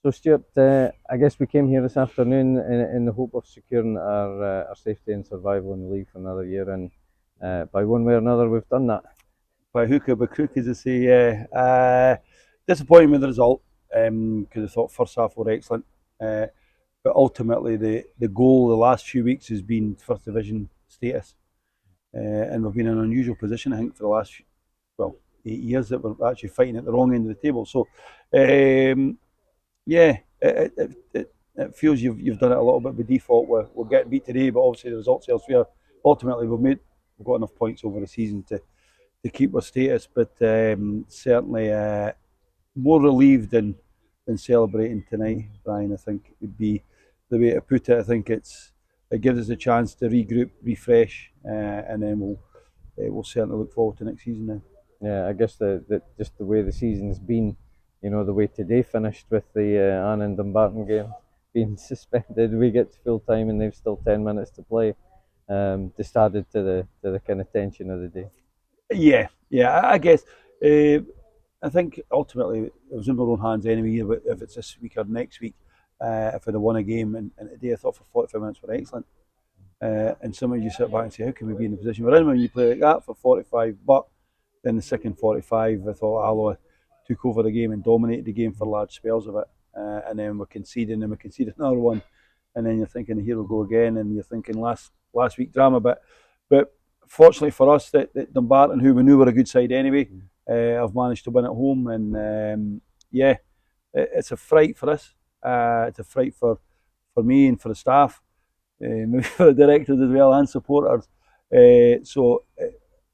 So Stuart, I guess we came here this afternoon in the hope of securing our safety and survival in the league for another year, and by one way or another we've done that. By hook or by crook, as I say, yeah. Disappointing with the result, because I thought first half were excellent. But ultimately, the goal the last few weeks has been first division status. And we've been in an unusual position, I think, for the last, 8 years that we're actually fighting at the wrong end of the table. So, yeah, it feels you've done it a little bit by default. We're getting beat today, but obviously the results elsewhere. Ultimately, we've got enough points over the season to keep our status, but certainly more relieved than celebrating tonight, Brian. I think would be the way to put it. I think it gives us a chance to regroup, refresh, and then we'll certainly look forward to next season now. Yeah, I guess just the way the season's been, the way today finished with the Annan and Dumbarton game being suspended, we get to full time and they've still 10 minutes to play. Just added to the kind of tension of the day. Yeah, I guess. I think ultimately it was in our own hands anyway. But if it's this week or next week, if I'd have won a game, and today I thought for 45 minutes were excellent. And sometimes you sit back and say, how can we be in the position we're in when you play like that for 45? But then the second 45, I thought Alloa took over the game and dominated the game for large spells of it. And then we're conceding, and we conceded another one. And then you're thinking, here we go again. And you're thinking last week drama. But fortunately for us, that Dumbarton, who we knew were a good side anyway, have managed to win at home. And it's a fright for us. It's a fright for me and for the staff, maybe for the directors as well and supporters. So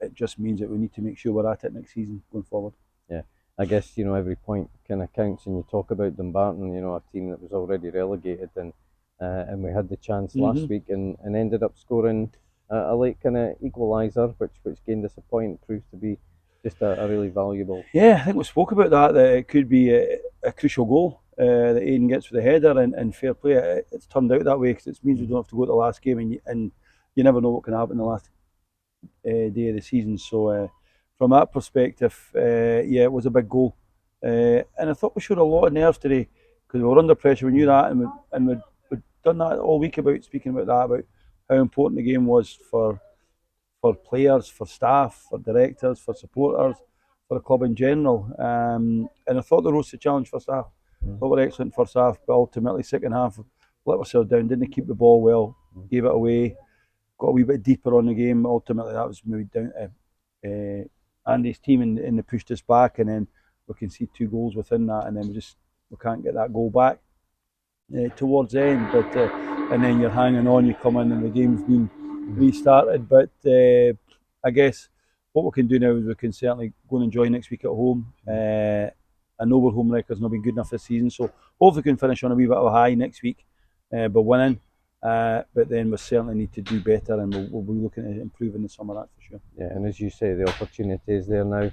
it just means that we need to make sure we're at it next season going forward. Yeah, I guess every point kind of counts, and you talk about Dumbarton, a team that was already relegated, and we had the chance last week and ended up scoring a late kind of equaliser, which gained us a point, proves to be just a really valuable. Yeah, I think we spoke about that it could be a crucial goal that Aidan gets with the header, and fair play. It's turned out that way because it means we don't have to go to the last game, and you never know what can happen in the last day of the season. So from that perspective, it was a big goal, and I thought we showed a lot of nerve today because we were under pressure. We knew that, and we'd done that all week about speaking about that, about how important the game was for players, for staff, for directors, for supporters, for the club in general. And I thought they rose to the challenge first half. I thought we were excellent first half, but ultimately second half let ourselves down, didn't keep the ball well, gave it away, got a wee bit deeper on the game. Ultimately that was maybe down to Andy's team, and they pushed us back, and then we conceded 2 goals within that, and then we can't get that goal back towards the end. But and then you're hanging on, you come in and the game's been restarted. But I guess what we can do now is we can certainly go and enjoy next week at home. I know our home record's not been good enough this season, so hopefully we can finish on a wee bit of a high next week by winning. But then we certainly need to do better, and we'll be looking at improving the summer, that's for sure. Yeah, and as you say, the opportunity is there now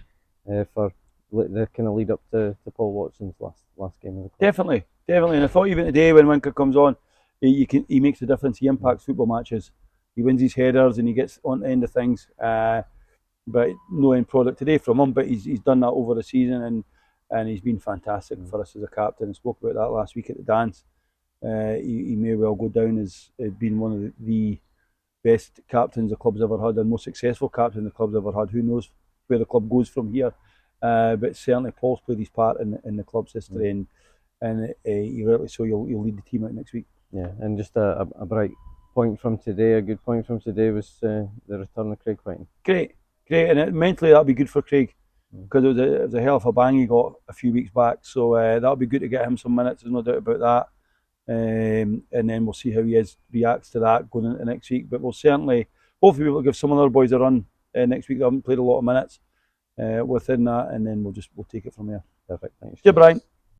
for the kind of lead up to Paul Watson's last game of the club. Definitely, and I thought even today when Winker comes on, he makes a difference. He impacts football matches. He wins his headers and he gets on the end of things. But no end product today from him. But he's done that over the season, and he's been fantastic for us as a captain. I spoke about that last week at the dance. He may well go down as being one of the best captains the club's ever had, and most successful captain the club's ever had. Who knows where the club goes from here? But certainly Paul's played his part in the club's history, and he rightly so. You'll lead the team out next week. Yeah, and just a bright point from today, a good point from today was the return of Craig Whiting. Great, and mentally that'll be good for Craig, because it was a hell of a bang he got a few weeks back. So that'll be good to get him some minutes. There's no doubt about that. And then we'll see how he reacts to that going into next week. But we'll certainly, hopefully, we'll give some of the other boys a run next week. They haven't played a lot of minutes within that, and then we'll take it from there. Perfect. Thanks. Yeah, Brian.